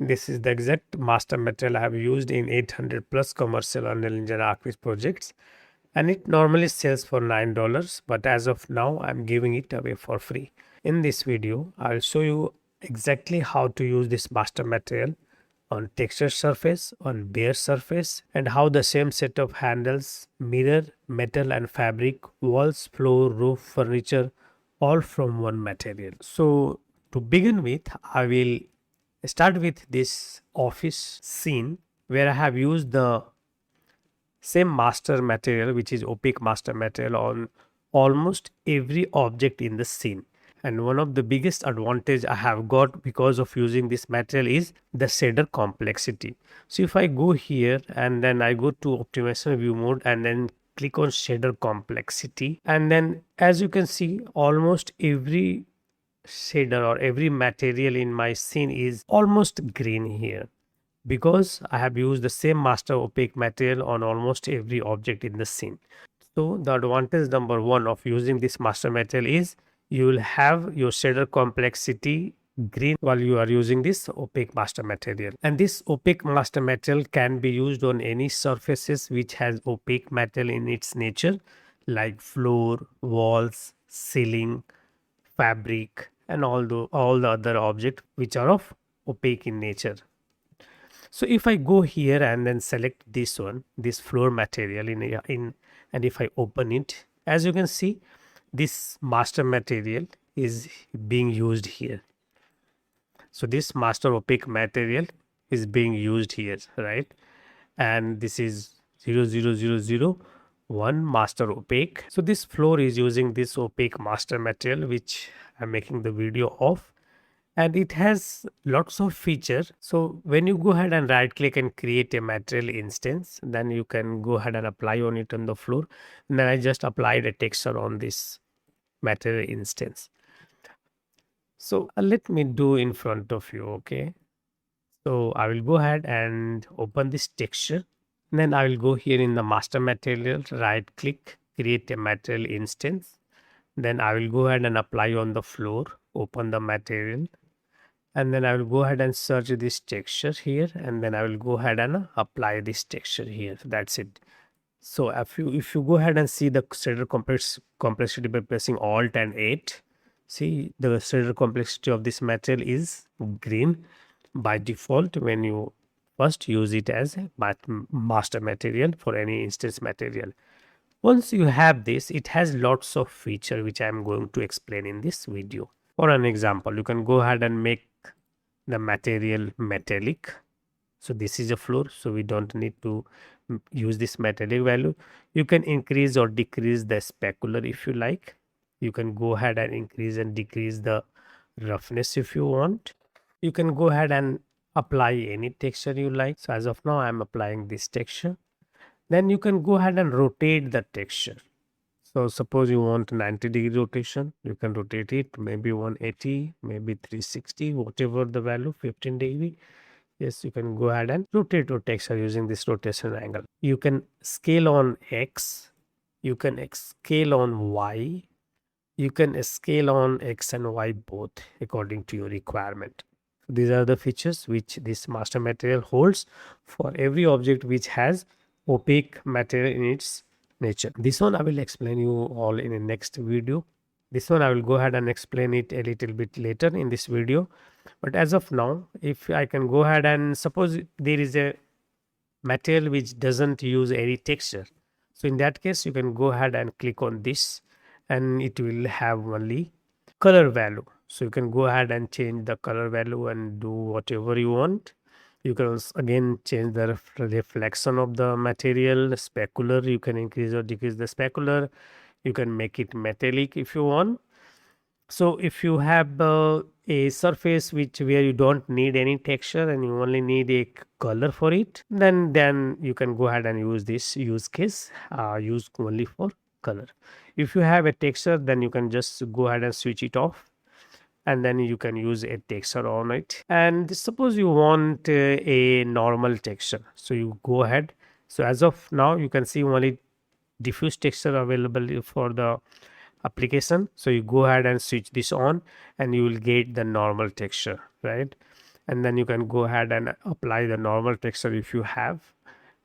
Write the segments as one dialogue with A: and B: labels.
A: This is the exact master material I have used in 800 plus commercial Unreal Engine ArchViz projects, and it normally sells for $9, but as of now I'm giving it away for free. In this video I'll show you exactly how to use this master material on texture surface, on bare surface, and how the same set of handles, mirror, metal and fabric, walls, floor, roof, furniture, all from one material. So to begin with, I will start with this office scene where I have used the same master material, which is opaque master material, on almost every object in the scene. And one of the biggest advantage I have got because of using this material is the shader complexity. So if I go here and then I go to optimization view mode and then click on shader complexity, and then as you can see, almost every shader or every material in my scene is almost green here, because I have used the same master opaque material on almost every object in the scene. So the advantage number one of using this master material is you will have your shader complexity green while you are using this opaque master material. And this opaque master material can be used on any surfaces which has opaque material in its nature, like floor, walls, ceiling, fabric, and all the other objects which are of opaque in nature. So if I go here and then select this one, this floor material in and if I open it, as you can see, this master material is being used here. So this master opaque material is being used here, right? And this is 00001 master opaque. So this floor is using this opaque master material, which I'm making the video of, and it has lots of features. So when you go ahead and right click and create a material instance, then you can go ahead and apply on it on the floor. And then I just applied a texture on this material instance. So let me do in front of you. Okay, so I will go ahead and open this texture. Then I will go here in the master material, right click, create a material instance. Then I will go ahead and apply on the floor, open the material, and then I will go ahead and search this texture here, and then I will go ahead and apply this texture here. That's it. So if you go ahead and see the shader complexity by pressing Alt and 8, see the shader complexity of this material is green by default when you first use it as a master material for any instance material. Once you have this, it has lots of feature which I am going to explain in this video. For an example, you can go ahead and make the material metallic. So this is a floor, so we don't need to use this metallic value. You can increase or decrease the specular if you like. You can go ahead and increase and decrease the roughness if you want. You can go ahead and apply any texture you like. So as of now, I'm applying this texture. Then you can go ahead and rotate the texture. So suppose you want 90-degree rotation, you can rotate it maybe 180, maybe 360, whatever the value, 15-degree. Yes, you can go ahead and rotate your texture using this rotation angle. You can scale on X, you can scale on Y, you can scale on X and Y both according to your requirement. These are the features which this master material holds for every object which has opaque material in its nature. This one I will explain you all in the next video. This one I will go ahead and explain it a little bit later in this video. But as of now, if I can go ahead and suppose there is a material which doesn't use any texture. So in that case, you can go ahead and click on this and it will have only color value. So you can go ahead and change the color value and do whatever you want. You can also again change the reflection of the material, the specular. You can increase or decrease the specular. You can make it metallic if you want. So if you have a surface where you don't need any texture and you only need a color for it, then you can go ahead and use this use case, use only for color. If you have a texture, then you can just go ahead and switch it off, and then you can use a texture on it. And suppose you want a normal texture, so you go ahead. So as of now, you can see only diffuse texture available for the application. So you go ahead and switch this on and you will get the normal texture, right? and then you can go ahead and apply the normal texture if you have,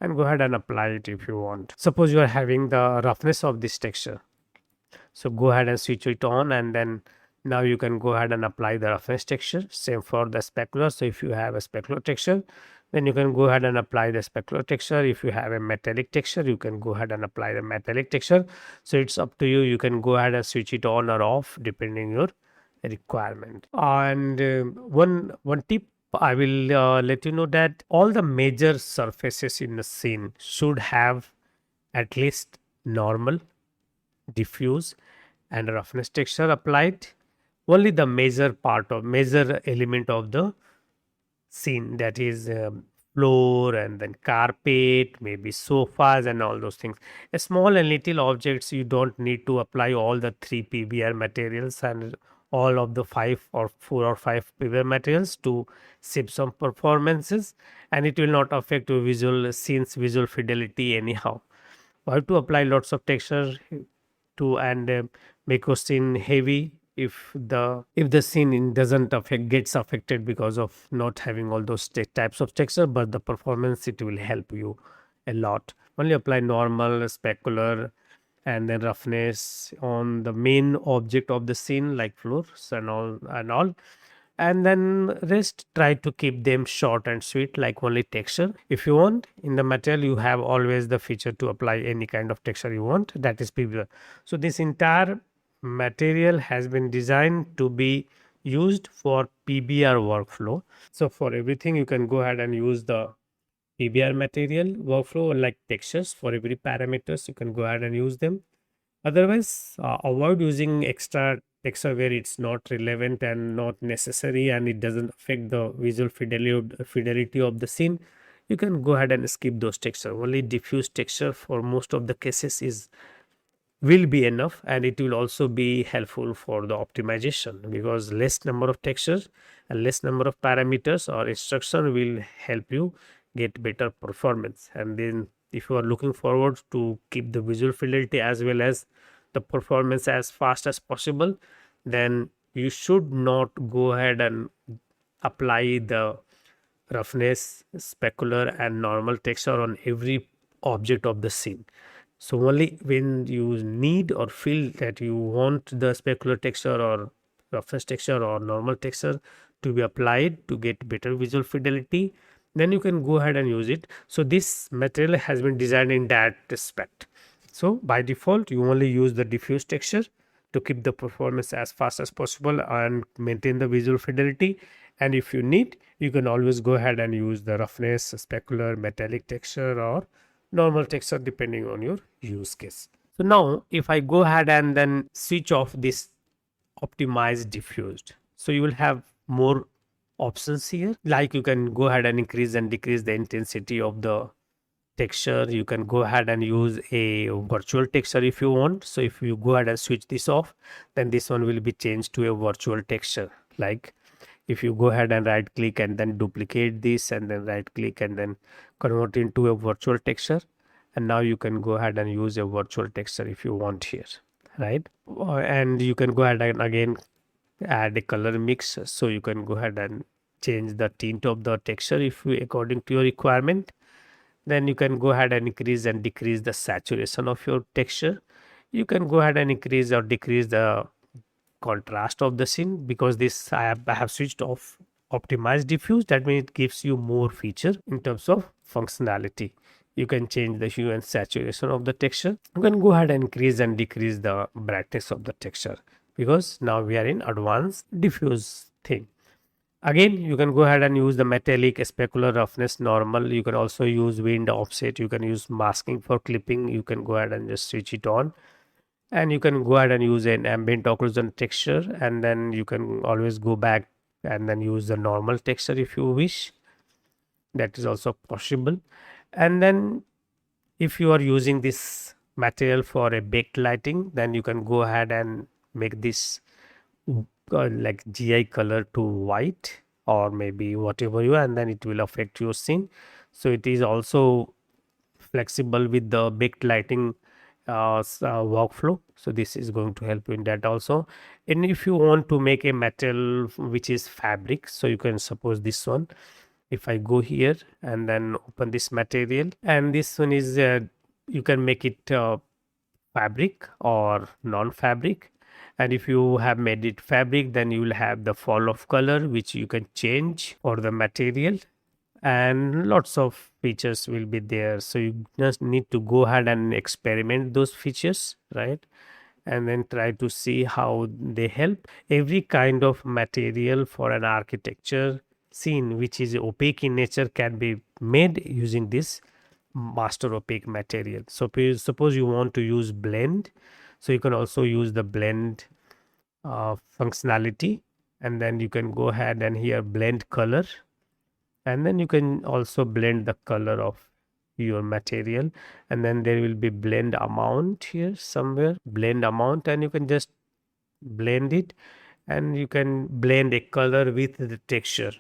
A: and go ahead and apply it if you want. Suppose you are having the roughness of this texture, so go ahead and switch it on, and then now you can go ahead and apply the roughness texture. Same for the specular. So if you have a specular texture, then you can go ahead and apply the specular texture. If you have a metallic texture, you can go ahead and apply the metallic texture. So it's up to you. You can go ahead and switch it on or off depending your requirement. And one tip I will let you know that all the major surfaces in the scene should have at least normal, diffuse, and roughness texture applied. Only the major element of the scene, that is floor and then carpet, maybe sofas and all those things. A small and little objects, you don't need to apply all the 3 PBR materials and all of the 4 or 5 PBR materials to save some performances, and it will not affect your visual fidelity anyhow. You have to apply lots of texture to, and make your scene heavy if the scene doesn't gets affected because of not having all those types of texture, but the performance, it will help you a lot. Only apply normal, specular, and then roughness on the main object of the scene like floors and then rest, try to keep them short and sweet, like only texture. If you want, in the material you have always the feature to apply any kind of texture you want, that is PBR. So this entire material has been designed to be used for PBR workflow. So for everything you can go ahead and use the PBR material workflow, like textures for every parameters, you can go ahead and use them. Otherwise, avoid using extra texture where it's not relevant and not necessary, and it doesn't affect the visual fidelity of the scene. You can go ahead and skip those texture. Only diffuse texture for most of the cases will be enough, and it will also be helpful for the optimization, because less number of textures and less number of parameters or instruction will help you get better performance. And then if you are looking forward to keep the visual fidelity as well as the performance as fast as possible, then you should not go ahead and apply the roughness, specular, and normal texture on every object of the scene. So only when you need or feel that you want the specular texture or roughness texture or normal texture to be applied to get better visual fidelity, then you can go ahead and use it. So this material has been designed in that respect. So by default, you only use the diffuse texture to keep the performance as fast as possible and maintain the visual fidelity. And if you need, you can always go ahead and use the roughness, specular, metallic texture, or normal texture depending on your use case. So now if I go ahead and then switch off this optimized diffused, so you will have more options here, like you can go ahead and increase and decrease the intensity of the texture. You can go ahead and use a virtual texture if you want. So if you go ahead and switch this off, then this one will be changed to a virtual texture. Like if you go ahead and right click and then duplicate this and then right click and then convert into a virtual texture, and now you can go ahead and use a virtual texture if you want here, right? And you can go ahead and again add a color mix, so you can go ahead and change the tint of the texture if you according to your requirement. Then you can go ahead and increase and decrease the saturation of your texture. You can go ahead and increase or decrease the contrast of the scene, because this I have switched off optimized diffuse. That means it gives you more feature in terms of functionality. You can change the hue and saturation of the texture. You can go ahead and increase and decrease the brightness of the texture, because now we are in advanced diffuse thing. Again, you can go ahead and use the metallic, specular, roughness, normal. You can also use wind, offset. You can use masking for clipping. You can go ahead and just switch it on, and you can go ahead and use an ambient occlusion texture, and then you can always go back and then use the normal texture if you wish. That is also possible. And then if you are using this material for a baked lighting, then you can go ahead and make this like GI color to white or maybe whatever you, and then it will affect your scene. So it is also flexible with the baked lighting workflow. So this is going to help you in that also. And if you want to make a metal which is fabric, so you can suppose this one. If I go here and then open this material, and this one is you can make it fabric or non-fabric. And if you have made it fabric, then you will have the fall of color which you can change for the material, and lots of features will be there. So you just need to go ahead and experiment those features, right? And then try to see how they help. Every kind of material for an architecture scene which is opaque in nature can be made using this master opaque material. So suppose you want to use blend, so you can also use the blend functionality, and then you can go ahead and here blend color, and then you can also blend the color of your material, and then there will be blend amount here somewhere, blend amount, and you can just blend it, and you can blend a color with the texture.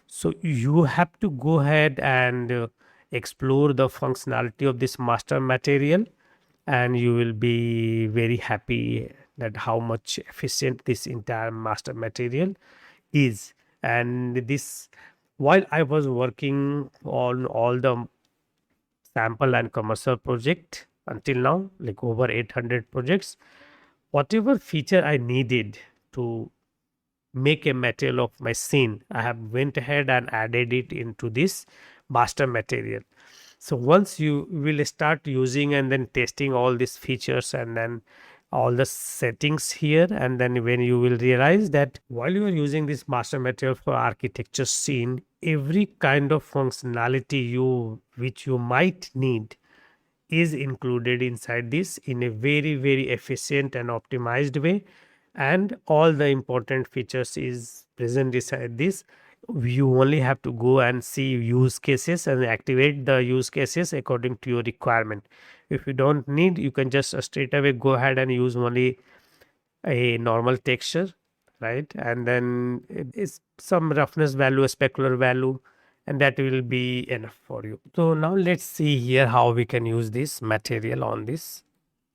A: So you have to go ahead and explore the functionality of this master material, and you will be very happy that how much efficient this entire master material is. And this, while I was working on all the sample and commercial project until now, like over 800 projects, whatever feature I needed to make a material of my scene, I have went ahead and added it into this master material. So once you will start using and then testing all these features and then all the settings here, and then when you will realize that while you are using this master material for architecture scene, every kind of functionality which you might need is included inside this in a very efficient and optimized way, and all the important features is present inside this. You only have to go and see use cases and activate the use cases according to your requirement. If you don't need, you can just straight away go ahead and use only a normal texture, right? And then it is some roughness value, a specular value, and that will be enough for you. So now let's see here how we can use this material on this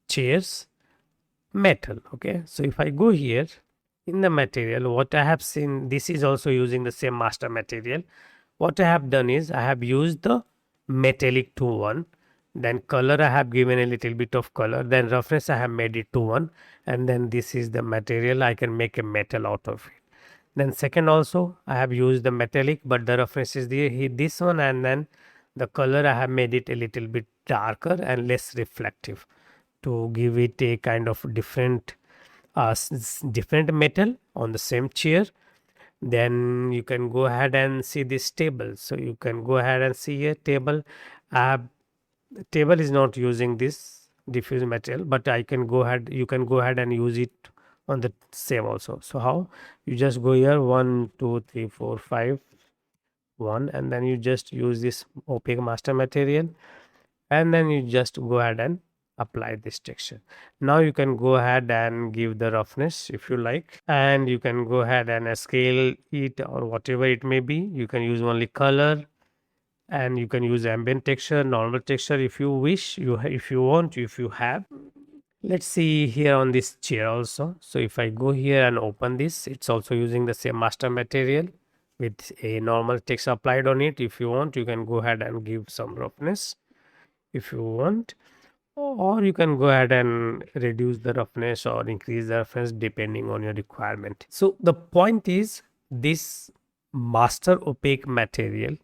A: chairs metal. Okay, so if I go here in the material, what I have seen, this is also using the same master material. What I have done is I have used the metallic to 1, then color I have given a little bit of color, then roughness I have made it to 1, and then this is the material, I can make a metal out of it. Then second also I have used the metallic, but the roughness is this one, and then the color I have made it a little bit darker and less reflective to give it a kind of different metal on the same chair. Then you can go ahead and see this table. So you can go ahead and see a table. Table is not using this diffuse material, but I can go ahead, you can go ahead and use it on the same also. So how? You just go here 1 2 3 4 5 1, and then you just use this opaque master material, and then you just go ahead and apply this texture. Now you can go ahead and give the roughness if you like, and you can go ahead and scale it or whatever it may be. You can use only color, and you can use ambient texture, normal texture if you wish, if you want, if you have. Let's see here on this chair also. So if I go here and open this, it's also using the same master material with a normal text applied on it. If you want, you can go ahead and give some roughness if you want, or you can go ahead and reduce the roughness or increase the roughness depending on your requirement. So the point is, this master opaque material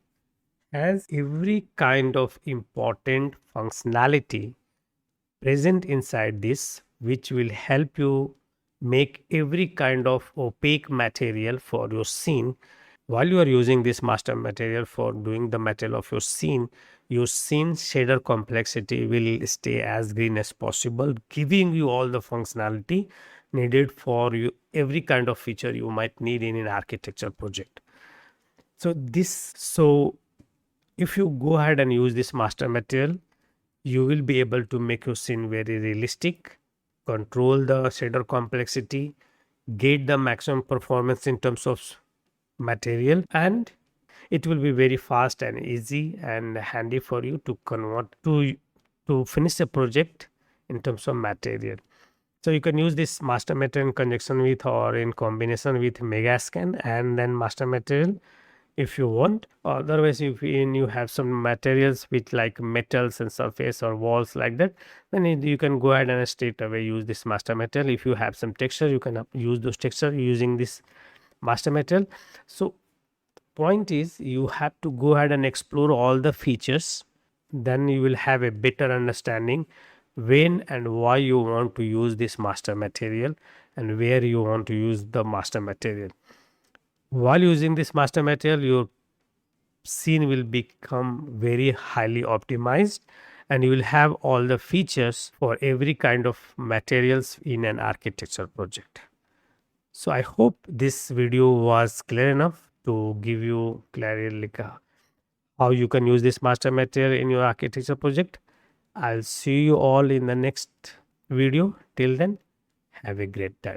A: has every kind of important functionality present inside this, which will help you make every kind of opaque material for your scene. While you are using this master material for doing the material of your scene shader complexity will stay as green as possible, giving you all the functionality needed for you, every kind of feature you might need in an architecture project. So if you go ahead and use this master material, you will be able to make your scene very realistic, control the shader complexity, get the maximum performance in terms of material, and it will be very fast and easy and handy for you to convert to finish a project in terms of material. So you can use this master material in conjunction with or in combination with Megascan and then master material if you want. Otherwise, if you have some materials with like metals and surface or walls like that, then you can go ahead and straight away use this master material. If you have some texture, you can use those texture using this master material. So point is, you have to go ahead and explore all the features, then you will have a better understanding when and why you want to use this master material and where you want to use the master material. While using this master material, your scene will become very highly optimized and you will have all the features for every kind of materials in an architecture project. So I hope this video was clear enough to give you clarity like how you can use this master material in your architecture project. I'll see you all in the next video. Till then, have a great time.